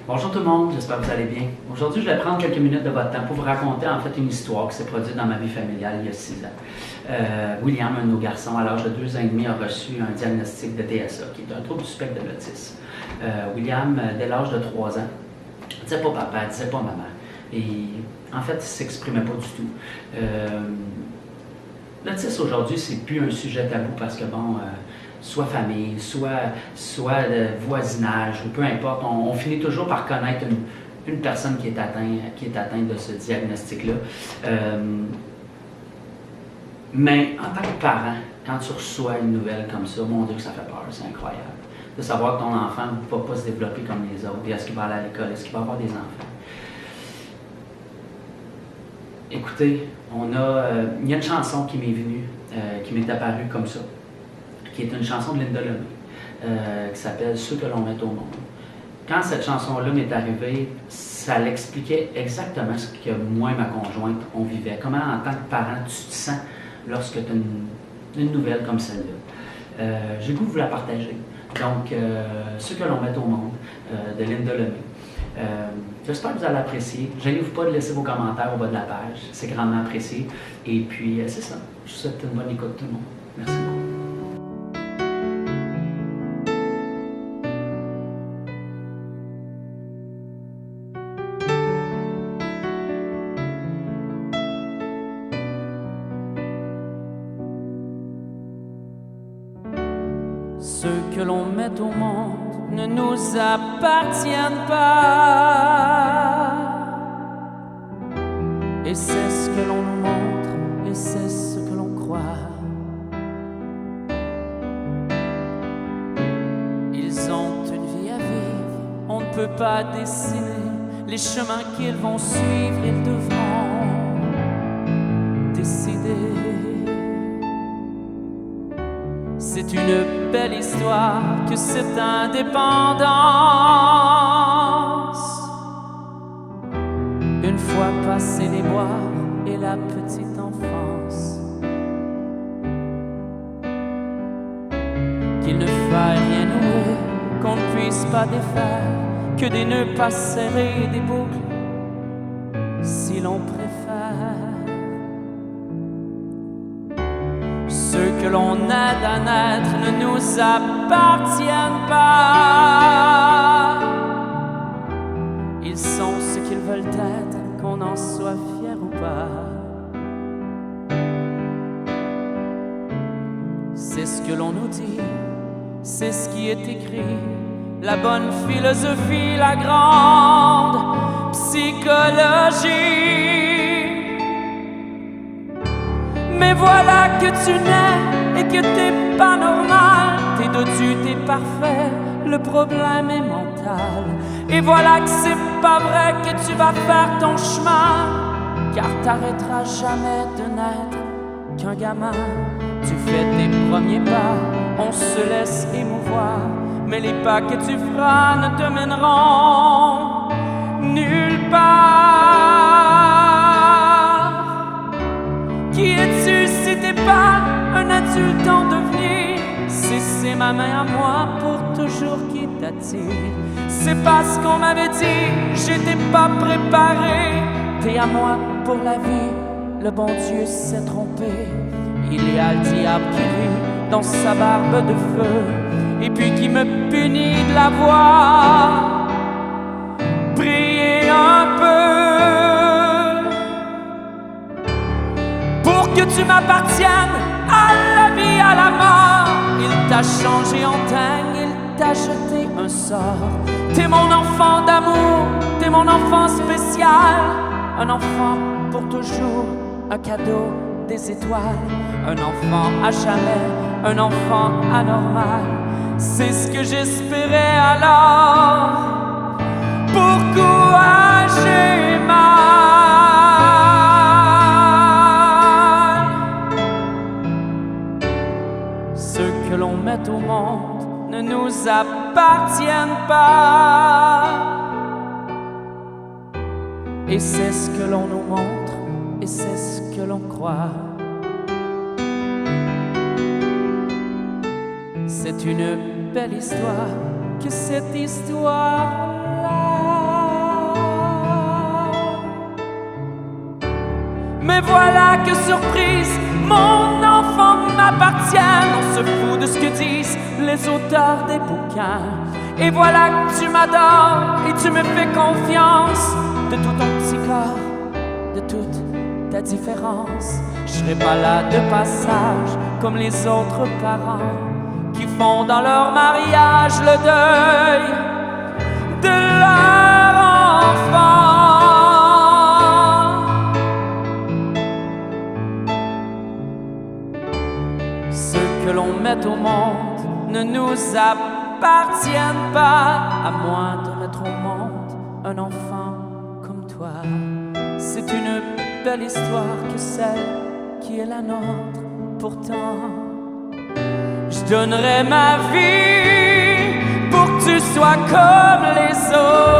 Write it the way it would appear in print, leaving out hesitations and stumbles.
Bonjour tout le monde, j'espère que vous allez bien. Aujourd'hui, je vais prendre quelques minutes de votre temps pour vous raconter en fait une histoire qui s'est produite dans ma vie familiale il y a 6 ans. William, un de nos garçons, à l'âge de 2 ans et demi, a reçu un diagnostic de TSA, qui est un trouble du spectre de l'autisme. William, dès l'âge de 3 ans, ne disait pas papa, ne disait pas maman. Et en fait, il ne s'exprimait pas du tout. L'autisme aujourd'hui, c'est plus un sujet tabou parce que soit famille, soit voisinage, ou peu importe, on finit toujours par connaître une personne qui est atteinte de ce diagnostic-là. Mais en tant que parent, quand tu reçois une nouvelle comme ça, mon Dieu que ça fait peur, c'est incroyable. De savoir que ton enfant ne va pas se développer comme les autres, et est-ce qu'il va aller à l'école, est-ce qu'il va avoir des enfants. Écoutez, il y a une chanson qui m'est venue, qui m'est apparue comme ça, qui est une chanson de Linda Lemay, qui s'appelle « Ceux que l'on met au monde ». Quand cette chanson-là m'est arrivée, ça l'expliquait exactement ce que moi et ma conjointe, on vivait. Comment, en tant que parent, tu te sens lorsque tu as une nouvelle comme celle-là. J'ai le goût de vous la partager. Donc, « Ceux que l'on met au monde » de Linda Lemay. J'espère que vous allez apprécier. Gênez-vous pas de laisser vos commentaires au bas de la page. C'est grandement apprécié. Et puis, c'est ça. Je vous souhaite une bonne écoute tout le monde. Merci beaucoup. Ceux que l'on met au monde ne nous appartiennent pas. Et c'est ce que l'on nous montre, et c'est ce que l'on croit. Ils ont une vie à vivre, on ne peut pas dessiner les chemins qu'ils vont suivre, ils devront décider. C'est une belle histoire que cette indépendance. Une fois passé les bois et la petite enfance, qu'il ne faille rien nouer, qu'on ne puisse pas défaire, que des nœuds pas serrés, des boucles, si l'on préfère. Ceux que l'on aide à naître ne nous appartiennent pas. Ils sont ce qu'ils veulent être, qu'on en soit fier ou pas. C'est ce que l'on nous dit, c'est ce qui est écrit, la bonne philosophie, la grande psychologie. Mais voilà que tu nais et que t'es pas normal, t'es dodu, t'es parfait, le problème est mental. Et voilà que c'est pas vrai que tu vas faire ton chemin, car t'arrêteras jamais de n'être qu'un gamin. Tu fais tes premiers pas, on se laisse émouvoir, mais les pas que tu feras ne te mèneront nulle part. Qui es-tu si t'es pas un adulte en devenir? Si c'est ma main à moi pour toujours qui t'attire, c'est parce qu'on m'avait dit j'étais pas préparé. T'es à moi pour la vie, le bon Dieu s'est trompé. Il y a le diable qui rit dans sa barbe de feu, et puis qui me punit de la voir prier un peu pour que tu m'appartiennes à la vie, à la mort. Il t'a changé en dingue, il t'a jeté un sort. T'es mon enfant d'amour, t'es mon enfant spécial, un enfant pour toujours, un cadeau des étoiles, un enfant à jamais, un enfant anormal. C'est ce que j'espérais alors. Pourquoi j'ai mal? Ceux que l'on met au monde ne nous appartiennent pas. Et c'est ce que l'on nous montre, et c'est ce que l'on croit. C'est une belle histoire que cette histoire-là. Mais voilà que surprise, mon enfant m'appartient. On se fout de ce que disent les auteurs des bouquins. Et voilà que tu m'adores et tu me fais confiance. De tout ton petit corps, de toute ta différence, je serai pas là de passage comme les autres parents qui font dans leur mariage le deuil de leur enfant. Ceux que l'on met au monde ne nous appartiennent pas, à moins de mettre au monde un enfant comme toi. C'est une belle histoire que celle qui est la nôtre. Pourtant, je donnerais ma vie pour que tu sois comme les autres.